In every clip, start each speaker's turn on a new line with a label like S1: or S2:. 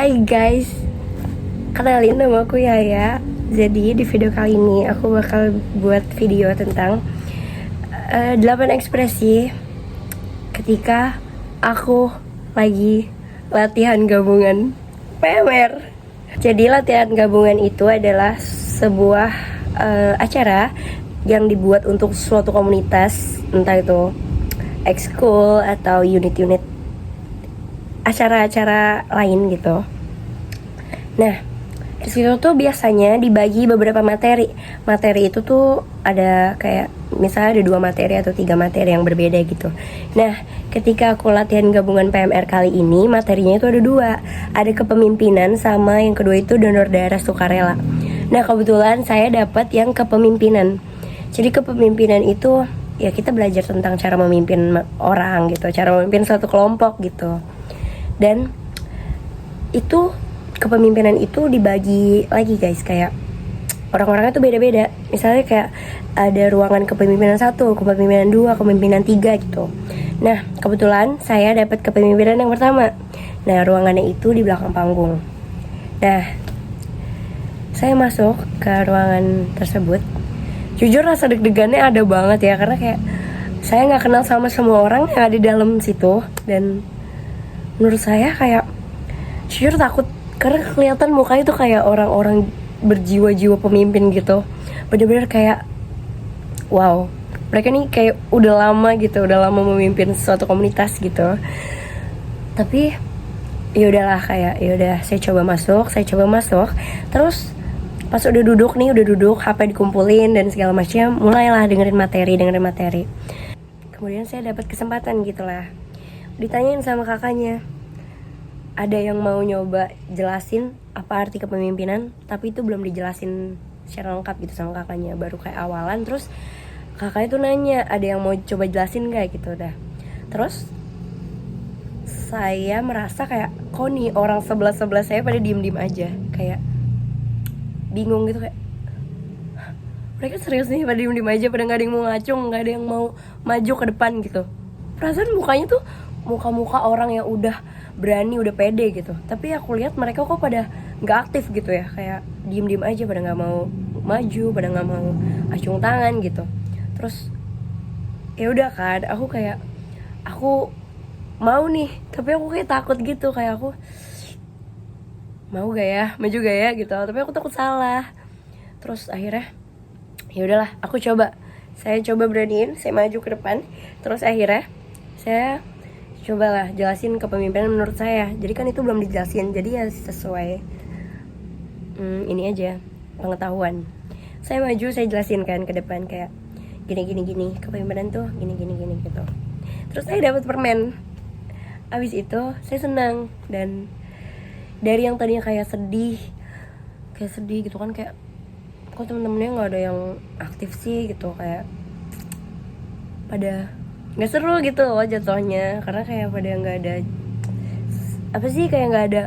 S1: Hai guys, kenalin nama aku Yaya. Jadi di video kali ini aku bakal buat video tentang 8 ekspresi ketika aku lagi latihan gabungan PMR. Jadi latihan gabungan itu adalah sebuah acara yang dibuat untuk suatu komunitas, entah itu ekskul atau unit-unit acara-acara lain gitu. Nah, di situ tuh biasanya dibagi beberapa materi. Materi itu tuh ada kayak misalnya ada 2 materi atau 3 materi yang berbeda gitu. Nah, ketika aku latihan gabungan PMR kali ini, materinya itu ada 2. Ada kepemimpinan sama yang kedua itu donor darah sukarela. Nah, kebetulan saya dapat yang kepemimpinan. Jadi kepemimpinan itu ya kita belajar tentang cara memimpin orang gitu, cara memimpin suatu kelompok gitu. Dan itu kepemimpinan itu dibagi lagi guys, kayak orang-orangnya tuh beda-beda. Misalnya kayak ada ruangan kepemimpinan 1, kepemimpinan 2, kepemimpinan 3 gitu. Nah, kebetulan saya dapat kepemimpinan yang pertama. Nah, ruangannya itu di belakang panggung. Nah, saya masuk ke ruangan tersebut. Jujur rasa deg-degannya ada banget ya, karena kayak saya nggak kenal sama semua orang yang ada di dalam situ. Dan menurut saya kayak jujur takut, karena kelihatan mukanya tuh kayak orang-orang berjiwa-jiwa pemimpin gitu. Bener-bener kayak wow, mereka nih kayak udah lama gitu, udah lama memimpin suatu komunitas gitu. Tapi ya udahlah, kayak ya udah saya coba masuk. Terus pas udah duduk, HP dikumpulin dan segala macam, mulailah dengerin materi. Kemudian saya dapat kesempatan gitulah, ditanyain sama kakaknya, ada yang mau nyoba jelasin apa arti kepemimpinan, tapi itu belum dijelasin secara lengkap gitu sama kakaknya, baru kayak awalan. Terus kakaknya tuh nanya, ada yang mau coba jelasin gak gitu dah. Terus saya merasa kayak kok nih orang sebelah saya pada diem aja, kayak bingung gitu, kayak mereka serius nih pada diem aja, pada nggak ada yang mau ngacung, nggak ada yang mau maju ke depan gitu. Perasaan mukanya tuh muka orang yang udah berani, udah pede gitu. Tapi aku lihat mereka kok pada nggak aktif gitu ya, kayak diem aja, pada nggak mau maju, pada nggak mau acung tangan gitu. Terus ya udah kan, aku mau nih, tapi aku kayak takut gitu, kayak aku mau gak ya, maju gak ya gitu. Tapi aku takut salah. Terus akhirnya ya udahlah, saya coba beraniin, saya maju ke depan. Terus akhirnya saya cobalah jelasin kepemimpinan menurut saya. Jadi kan itu belum dijelasin, jadi ya sesuai ini aja, pengetahuan. Saya maju, saya jelasin kan ke depan, kayak gini, kepemimpinan tuh gini gitu. Terus saya dapat permen. Abis itu saya senang, dan dari yang tadinya kayak sedih gitu kan, kayak kok temen-temennya nggak ada yang aktif sih gitu, kayak pada nggak seru gitu loh jatuhnya, karena kayak pada nggak ada apa sih, kayak nggak ada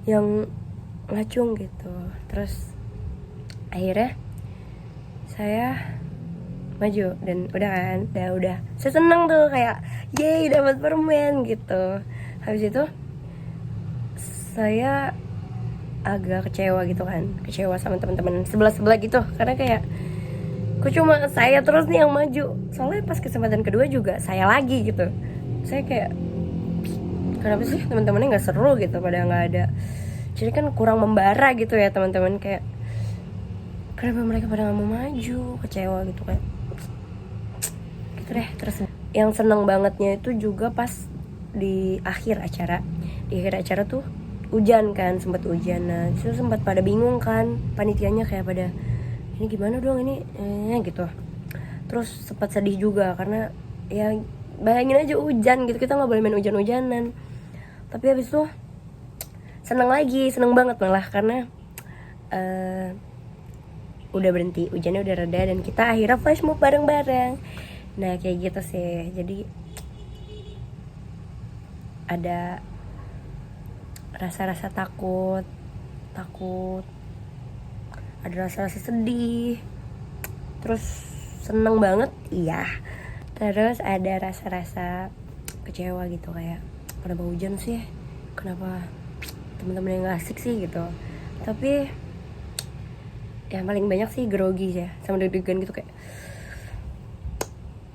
S1: yang ngacung gitu. Terus akhirnya saya maju, dan udah saya seneng tuh, kayak yeay dapat permen gitu. Habis itu saya agak kecewa sama teman-teman sebelah gitu, karena kayak kok cuma saya terus nih yang maju. Soalnya pas kesempatan kedua juga saya lagi gitu. Saya kayak kenapa sih teman-temannya nggak seru gitu, pada nggak ada. Jadi kan kurang membara gitu ya teman-teman, kayak kenapa mereka pada nggak mau maju, kecewa gitu kayak gitu deh. Terus yang seneng bangetnya itu juga pas di akhir acara tuh hujan kan, sempat hujan. Nah itu sempat pada bingung kan panitianya, kayak pada ini gimana dong ini gitu. Terus sempat sedih juga, karena ya bayangin aja hujan gitu, kita nggak boleh main hujan-hujanan. Tapi habis itu seneng banget malah, karena udah berhenti, hujannya udah reda, dan kita akhirnya flash mob bareng-bareng. Nah kayak gitu sih. Jadi ada rasa-rasa takut, ada rasa-rasa sedih, terus seneng banget, iya. Terus ada rasa-rasa kecewa gitu, kayak kenapa hujan sih, kenapa teman-teman yang gak asik sih gitu. Tapi yang paling banyak sih grogi ya, sama deg-degan gitu, kayak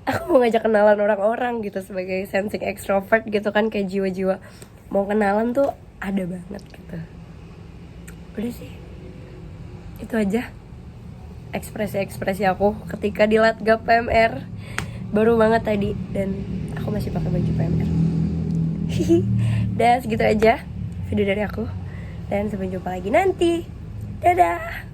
S1: aku mau ngajak kenalan orang-orang gitu sebagai sensing extrovert gitu kan, kayak jiwa-jiwa mau kenalan tuh ada banget gitu. Udah sih, itu aja ekspresi-ekspresi aku ketika di Latgap PMR. Baru banget tadi dan aku masih pakai baju PMR. Dan segitu aja video dari aku, dan sampai jumpa lagi nanti. Dadah.